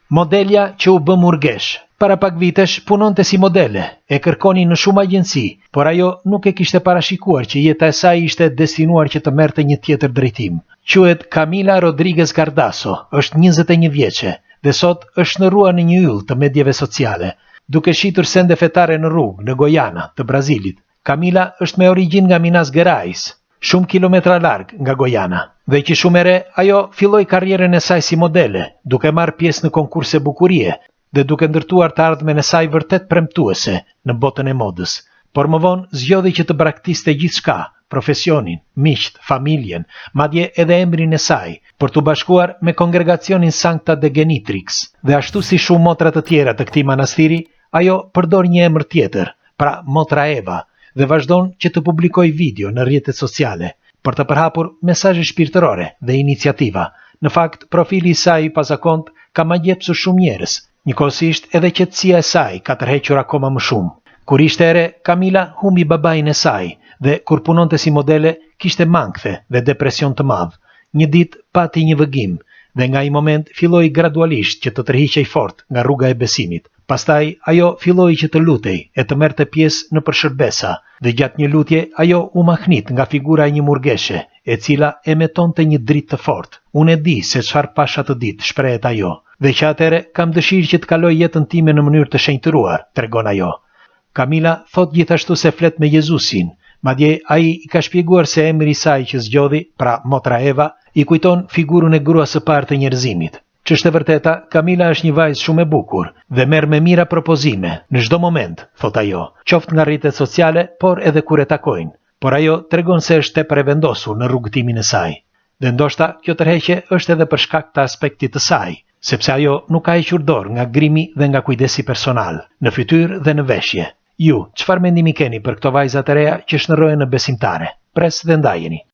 Modelja që u bë murgesh. Para pak vitesh punonte si modele, e kërkoni në shumë agjenci, por ajo nuk e kishte parashikuar që jeta e saj ishte destinuar që të merrte një tjetër drejtim. Quhet Camila Rodriguez Gardaso, është 21 vjeçe dhe sot është shndërruar në një yll të medjeve sociale, duke shitur sende fetare në rrugë në Gojana të Brazilit. Camila është me origjinë nga Minas Gerais, shumë kilometra larg nga Gojana. Dhe që shumë e re, ajo filloi karrierën e saj si modele, duke marrë pjesë në konkurse bukurie dhe duke ndërtuar të ardhmen e saj vërtet premtuese në botën e modës. Por më vonë zgjodhi që të braktiste gjithçka, profesionin, miqt, familjen, madje edhe emrin e saj, për t'u bashkuar me kongregacionin Sancta de Genitrix. Dhe ashtu si shumë motra të tjera të këtij manastiri, ajo përdor një emër tjetër, pra Motra Eva, dhe vazhdon që të publikoj video në rrjetet sociale për të përhapur mesazhe shpirtërore dhe iniciativa. Në fakt, profili i saj pazakont ka magjepsur shumë njerëz. Njëkohësisht edhe qetësia e saj ka tërhequr akoma më shumë. Kur ishte e re, Camila humbi babain e saj dhe kur punonte si modele kishte mangthe dhe depresion të madh. Një ditë pati një vëgim dhe nga ai moment filloi gradualisht që të tërhiqej fort nga rruga e besimit. Pastaj ajo filloi që të lutej e të merrte pjesë në përshërbesa dhe gjatë një lutje ajo u mahnit nga figura e një murgeshe, e cila emetonte një dritë të fortë. Unë e di se çfarë pasha të ditë, shprehet ajo, dhe që atëre kam dëshirë që të kaloj jetën time në mënyrë të shenjtëruar, tregon ajo. Camila thot gjithashtu se flet me Jezusin, madje ai i ka shpjeguar se emri i saj që zgjodhi, pra Motra Eva, i kujton figurën e gruas së parë të njerëzimit. Ç'është e vërteta, Camila është një vajzë shumë e bukur dhe merr me mira propozime në çdo moment, thot ajo, qoftë nga rrjetet sociale, por edhe kur e takojnë. Por ajo tregon se është tepër e vendosur në rrugëtimin e saj. Dhe ndoshta kjo tërheqje është edhe për shkak të aspektit të saj, sepse ajo nuk ka hequr dorë nga grimi dhe nga kujdesi personal, në fytyrë dhe në veshje. Ju, çfarë mendimi keni për këto vajzat e reja që shndërrohen në besimtare? Pres dhe ndajeni.